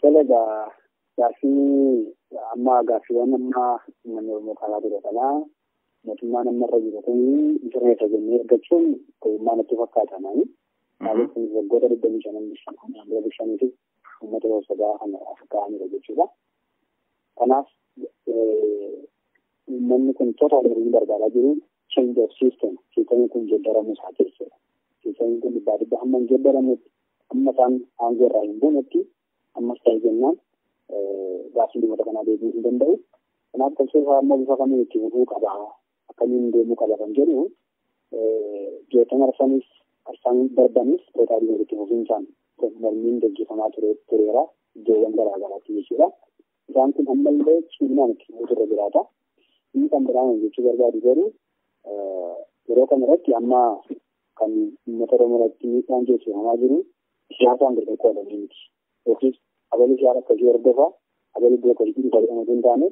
Speaker 6: Tole gaaffii gaaffiiwwan amma uummanni Oromoo kanaa ture kanaa mootummaan amma irra jiru kun sirreessa jennee argachuun gowwummaa natti fakkaata naani. Maaliif kun waggoota 25 uummata Oromoo kana afkaanidha jechuudha. Kanaaf uummanni kun totaaliin barbaadaa jiru change of system. Sistemni kun jijjiiramuu isaa jechuudha. Sistemni kun dhibbaa hamma hin jijjiiramutti amma isaan aangoo irraa hin buunetti ammas ta'e jennaan gaaffii dhimmoota kanaa deebi'uu hin danda'u. Kanaaf qabsoo isaa ammoo bifa kamiin itti fufuu qaba akkamiin deemuu qaba kan jedhu ji'oota marsanis arsaan darbanis tootaalii walitti fufiinsaan mormiin gaggeeffamaa tureera iddoowwan garaagaraatti jechuudha. Isaan kun ammallee ciminaan itti fufuu irra jiraata. Inni kan biraan jechuu barbaadu garuu yeroo kana irratti amma kan uummata Oromoo irratti miidhaan geessifamaa jiru siyaasaan gadi qoodamee miti. Yookiis abalii siyaasa akkasii hordofa abalii iddoo akkasitti dhufa jedhamu hin taane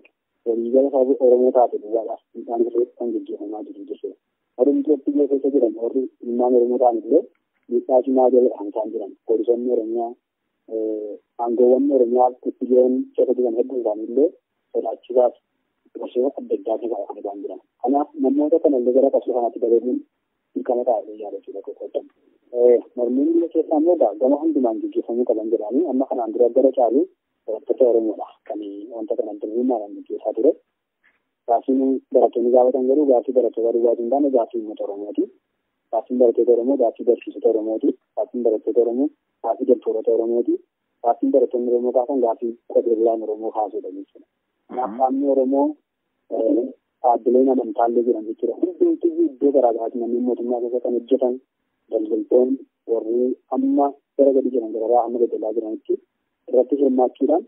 Speaker 6: waliigala saba Oromoo taate duwwaadhaaf miidhaan irratti kan gaggeeffamaa jiru jechuudha. Warri Itoophiyaa keessa jiran warri ilmaan Oromoo ta'an illee miidhaa cimaa jalaan isaan jiran poolisoonni Oromiyaa aangoowwan Oromiyaa Itoophiyaa keessa jiran hedduun isaanii illee sodaachisaaf qabsoo adda addaatiif kan jiran. Kanaaf namoota kanallee gara qabsoo kanaatti dabaluun dirqama ta'ee yaadachuudha qoqqoodan. Mormiin biyya keessaa immoo gama hundumaan gaggeeffamuu qaban jedhanii amma kanaan dura gara caalu barattoota Oromoodha kan wanta kanaan dirqamaan gaggeessaa ture. Gaaffiin barattoonni gaafatan garuu gaaffii barattoota duwwaatu hin taane gaaffii uummata Oromooti. Gaaffiin barattoota Oromoo gaaffii barsiisota Oromooti. Gaaffiin barattoota Oromoo gaaffii daltoota Oromooti. Gaaffiin barattoonni Oromoo kaasan gaaffii qotee bulaan Oromoo kaasudha jechuudha. Kanaaf qaamni Oromoo dhaabbileen amantaallee jiran jechuudha. Hundumtuu iddoo garaagaraatti namni mootummaa keessa kan hojjetan daldaltoonni warri amma gara gadi jiran garaagaraa amma daldalaa jiranitti irratti hirmaachuudhaan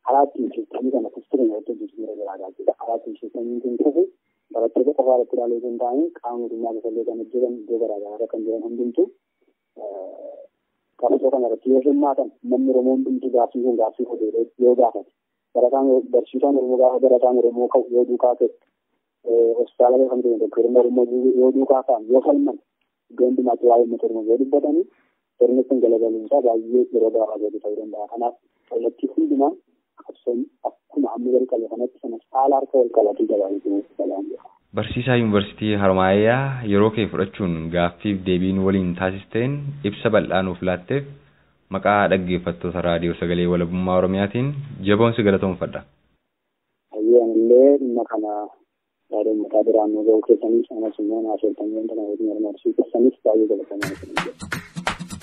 Speaker 6: karaa ittiin siistamii kana kusturan irratti hojjechuun garaagaraatidha. Karaa ittiin siistamiin kun kufu barattoota qofaa irratti ilaaluu hin taane qaama mootummaa keessallee kan hojjetan iddoo garaagaraa kan jiran hundumtuu qabsoo kana irratti yoo hirmaatan namni Oromoo hundumtuu gaaffii kun gaaffii hodhee yoo gaafate barataan barsiisaan Oromoo gaafa barataan Oromoo ka'u yoo duukaa ta'e hospitaala kan ta'e doktoronni Oromoo yoo duukaa ka'an yoo falman iddoo hundumaatti waa'ee uummata Oromoo yoo dubbatanii sirni kun galagaluunsaa baay'ee yeroo gabaabaa gadi ta'uu danda'a. Kanaaf kallattii hundumaan qabsoon akkuma amma jalqabe kanatti sanas haala harka wal qabatee gabaabaa balaan jira.
Speaker 7: Barsiisaa Yuunivarsiitii Harmaayyaa yeroo kee fudhachuun gaaffiif deebiin waliin taasisteen ibsa bal'aa nuuf laatteef maqaa dhaggeeffattoota raadiyoo sagalee walabummaa Oromiyaatiin jaboon si galatoomfadha.
Speaker 6: Ayyaanillee dhimma kana yaadon mataa biraan nu ga'uu keessaniif anas immoo naasootamee wanta na wajjin hirmaachiisuu keessaniif baay'ee galatamaa isin.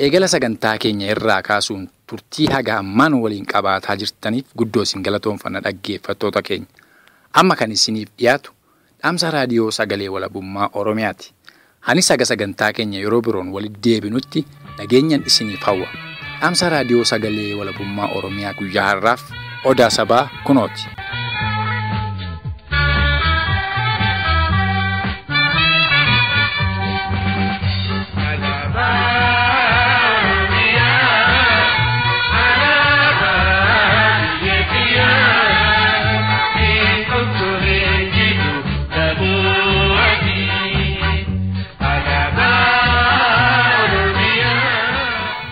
Speaker 2: Eegala sagantaa keenya irraa kaasuun turtii haga ammaan waliin qabaataa jirtaniif guddoo isin galatoomfanna dhaggeeffattoota keenya. Amma kan isiniif dhiyaatu dhaamsa raadiyoo sagalee walabummaa Oromiyaati. Anis sagantaa keenya yeroo biroon walitti deebinutti nageenyaan isiniif hawwa. Dhaamsa raadiyoo sagalee walabummaa Oromiyaa guyyaa har'aaf odaa sabaa kunooti.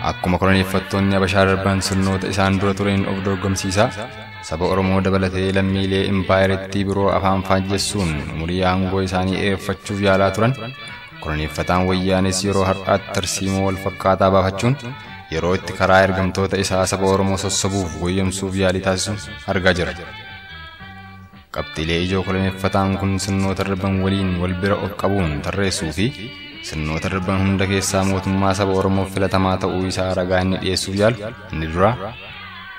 Speaker 1: Akkuma koloneeffattoonni Habashaa darban sirnoota isaan dura tureen of dorgomsiisaa saba Oromoo dabalatee lammiilee impaayiritti biroo afaan faajjessuun umurii aangoo isaanii dheereffachuuf yaalaa turan koloneeffataan wayyaanis yeroo har'aatti tarsiimoo wal fakkaataa baafachuun yeroo itti karaa ergamtoota isaa saba Oromoo sossobuuf goyyamsuuf yaalii taasisu argaa jira. Qabxiilee ijoo koloneeffataan kun sirnoota darban waliin wal bira of qabuun tarreessuu fi sirnoota darban hunda keessaa mootummaa saba Oromoof filatamaa ta'uu isaa ragaa inni dhiyeessuuf yaalu inni dura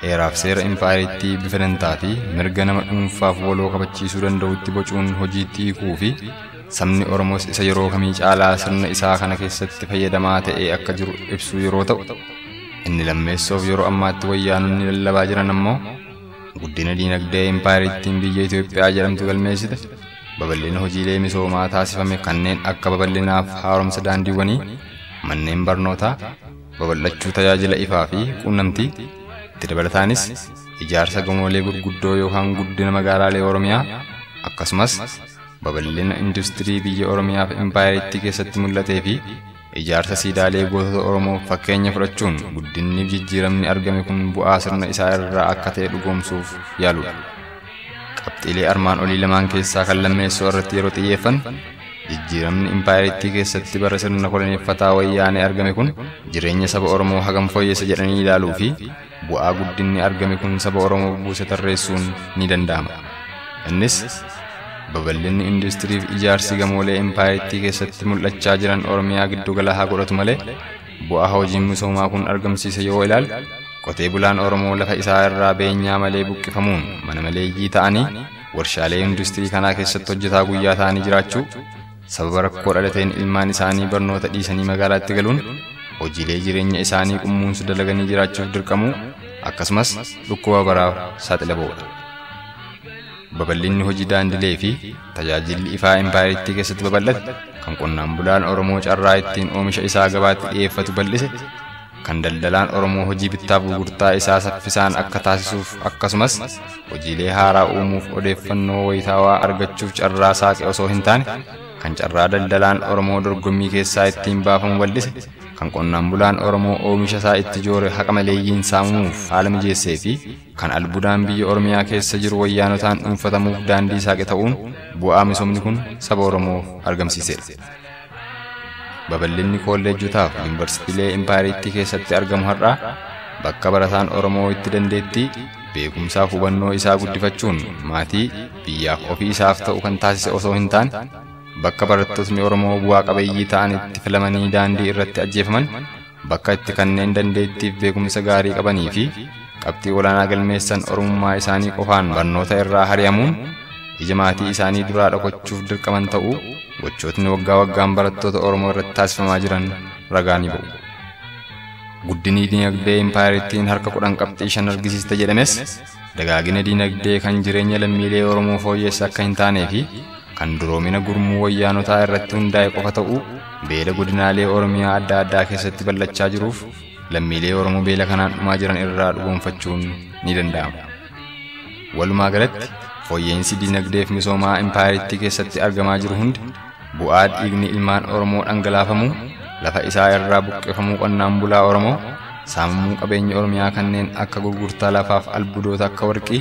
Speaker 1: heeraaf seera impaayiritti bifa dantaa fi mirga nama dhuunfaaf waloo kabachiisuu danda'utti bocuun hojiitti hiikuu fi sabni Oromoos isa yeroo kamii caalaa sirna isaa kana keessatti fayyadamaa ta'ee akka jiru ibsuu yeroo ta'u inni lammeessoof yeroo ammaatti wayyaanonni lallabaa jiran ammoo guddina diinagdee impaayiriittiin biyya Itoophiyaa jedhamtu galmeessite babal'ina hojiilee misoomaa taasifame kanneen akka babal'inaaf haaromsa daandiiwwanii manneen barnootaa babal'achuu tajaajila ifaa fi quunnamtii itti dabalataanis ijaarsa gamoolee gurguddoo yookaan guddina magaalaalee Oromiyaa akkasumas babal'ina industirii biyya Oromiyaa fi impaayiriitti keessatti mul'atee fi ijaarsa siidaalee gootota Oromoo fakkeenya fudhachuun guddinni jijjiiramni argame kun bu'aa sirna isaa irraa akka ta'e dhugoomsuuf yaaludha. Qabxiilee armaan olii lamaan keessaa kan lammeessoo irratti yeroo xiyyeeffannu
Speaker 7: Jijjiiramni impaayiriitti keessatti bara sirna koloneeffataa wayyaanee argame kun jireenya saba Oromoo hagam fooyyessa jedhanii ilaaluu fi bu'aa guddinni argame kun saba Oromoo buuse tarreessuun ni danda'ama. Innis babal'inni industirii fi ijaarsi gamoolee impaayiriitti keessatti mul'achaa jiran Oromiyaa giddu gala haa godhatu malee bu'aa hojiin misoomaa kun argamsiise yoo ilaalu qotee bulaan Oromoo lafa isaa irraa beenyaa malee buqqifamuun mana maleeyyii ta'anii warshaalee industirii kanaa keessatti hojjetaa guyyaa ta'anii jiraachuu, sababa rakkoo dhalateen ilmaan isaanii barnoota dhiisanii magaalaatti galuun hojiilee jireenya isaanii qummuunsu dalaganii jiraachuuf dirqamuu akkasumas dhukkuba baraaf saaxila ba'uudha. Babal'inni hojii daandilee fi tajaajilli ifaa impaayiriitti keessatti babal'ate kan qonnaan bulaan Oromoo carraa ittiin oomisha isaa gabaatti dhiyeeffatu bal'ise, kan daldalaan Oromoo hojii bittaaf gurgurtaa isaa saffisaan akka taasisuuf akkasumas hojiilee haaraa uumuuf odeeffannoo wayitaawaa argachuuf carraa saaqe osoo hin taane kan carraa daldalaan Oromoo dorgommii keessaa ittiin baafamu bal'ise, kan qonnaan bulaan Oromoo oomisha isaa itti joore haqa maleeyyiin saamamuuf haala mijeessee fi kan albuudaan biyya Oromiyaa keessa jiru wayyaanotaan dhuunfatamuuf daandii saaqe ta'uun bu'aa misoomni kun saba Oromoof argamsiiseera. Babal'inni kolleejjotaa fi yuunivarsiitiilee impaayiriitti keessatti argamu har'aa bakka barataan Oromoo itti dandeettii beekumsaaf hubannoo isaa guddifachuun maatii biyyaaf ofii isaaf ta'u kan taasise osoo hin taane bakka barattootni Oromoo bu'aa qabeeyyii ta'an itti filamanii daandii irratti ajjeefaman, bakka itti kanneen dandeettiif beekumsa gaarii qabanii fi qabxii olaanaa galmeessan Oromummaa isaanii qofaan barnoota irraa hari'amuun ija maatii isaanii duraa dhokachuuf dirqaman ta'uu gochootni waggaa waggaan barattoota Oromoo irratti taasifamaa jiran ragaa ni ba'u. Guddinni diinagdee impaayiriittiin harka 10 qabxii 5 argisiiste jedhames dagaagina diinagdee kan jireenya lammiilee Oromoo fooyyessa akka hin taanee fi kan duroomina gurmuu wayyaanotaa irratti hundaa'e qofa ta'uu beela godinaalee Oromiyaa adda addaa keessatti bal'achaa jiruuf lammiilee Oromoo beela kanaan dhumaa jiran irraa dhugoomfachuun ni danda'ama. Walumaa galatti fooyyeensi diinagdee fi misoomaa impaayiriitti keessatti argamaa jiru hundi bu'aa dhiigni ilmaan Oromoo dhangalaafamu, lafa isaa irraa buqqifamuu qonnaan bulaa Oromoo, saamamuu qabeenya Oromiyaa kanneen akka gurgurtaa lafaaf albuudoota akka warqii,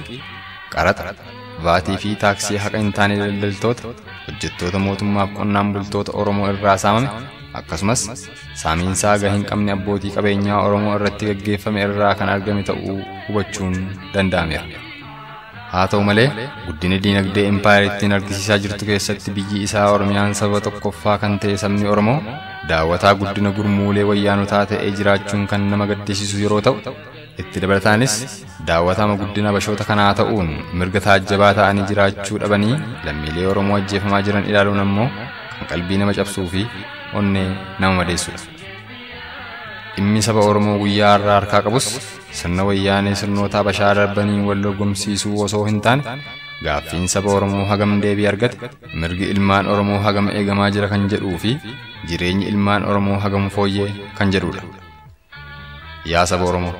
Speaker 7: qaraxa, vaatii fi taaksii haqa hin taane daldaltoota, hojjettoota mootummaaf qonnaan bultoota Oromoo irraa saamame akkasumas saamiinsaa gahee hin qabne abbootii qabeenyaa Oromoo irratti gaggeeffame irraa kan argame ta'uu hubachuun danda'ameera. Haa ta'u malee guddina diinagdee impaayiriittiin argisiisaa jirtu keessatti biyyi isaa Oromiyaan saba tokkoffaa kan ta'e sabni Oromoo daawwataa guddina gurmuulee wayyaanotaa ta'ee jiraachuun kan nama gaddisiisu yeroo ta'u, itti dabalataanis daawwatama guddina bashoota kanaa ta'uun mirga taajjabaa ta'anii jiraachuu dhabanii lammiilee Oromoo ajjeefamaa jiran ilaaluun ammoo kan qalbii nama cabsuu fi onnee nama madeessudha. Dhimmi saba Oromoo guyyaa har'aa harkaa qabus sirna wayyaanee sirnoota bashaa darbanii wal dorgomsiisuu osoo hin taane gaaffiin saba Oromoo hagam deebii argate, mirgi ilmaan Oromoo hagam eegamaa jira kan jedhuu fi jireenyi ilmaan Oromoo hagam fooyyee kan jedhudha. Yaa saba Oromoo,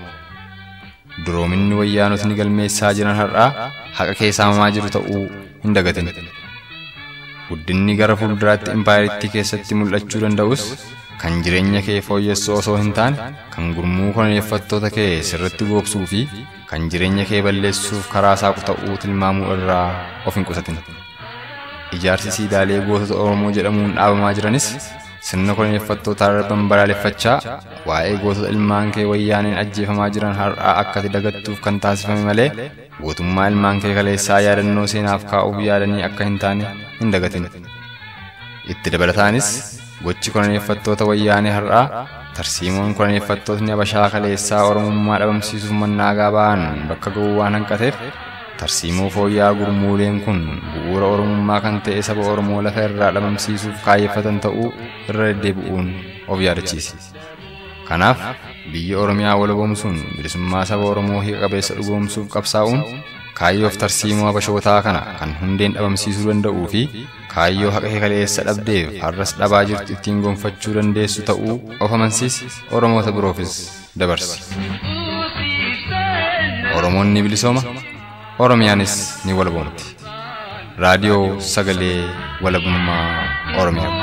Speaker 7: duroominni wayyaanotni galmeessaa jiran har'aa haqa keessaamamaa jiru ta'uu hin dagatin. Guddinni gara fuulduraatti impaayiriitti keessatti mul'achuu danda'us kan jireenya kee fooyyessuu osoo hin taane kan gurmuu koloneeffattoota kee sirriitti goobsuu fi kan jireenya kee balleessuuf karaa saaqu ta'uu tilmaamuu irraa of hin qusatin. Ijaarsi siidaalee gootota Oromoo jedhamuun dhaabamaa jiranis sirna koloneeffattootaa darban balaaleffachaa waa'ee gootota ilmaan kee wayyaaneen ajjeefamaa jiran har'aa akkati dagattuuf kan taasifame malee gootummaa ilmaan kee kaleessaa yaadannoo seenaaf kaa'uuf yaadanii akka hin taane hin dagatin. Itti dabalataanis gochi koloneeffattoota wayyaanee har'aa tarsiimoon koloneeffattootni Habashaa kaleessaa Oromummaa dhabamsiisuuf mannaagaa ba'an bakka ga'uu waan hanqateef tarsiimoo fooyya'aa gurmuuleen kun bu'uura Oromummaa kan ta'e saba Oromoo lafa irraa dhabamsiisuuf kaayyeffatan ta'uu irra deddeebi'uun of yaadachiisi. Kanaaf biyya Oromiyaa walaboomsuun bilisummaa saba Oromoo hiika qabeessa dhugoomsuuf qabsaa'uun kaayyoof tarsiimoo Habashootaa kana kan hundeen dhabamsiisuu danda'uu fi kaayyoo haqa kaleessa dhabdeef har'as dhabaa jirtu ittiin gonfachuu dandeessu ta'uu of amansiisi, Oromoota biroofis dabarsi. Oromoon ni bilisooma, Oromiyaanis ni walaboomti. Raadiyoo Sagalee Walabummaa Oromiyaa.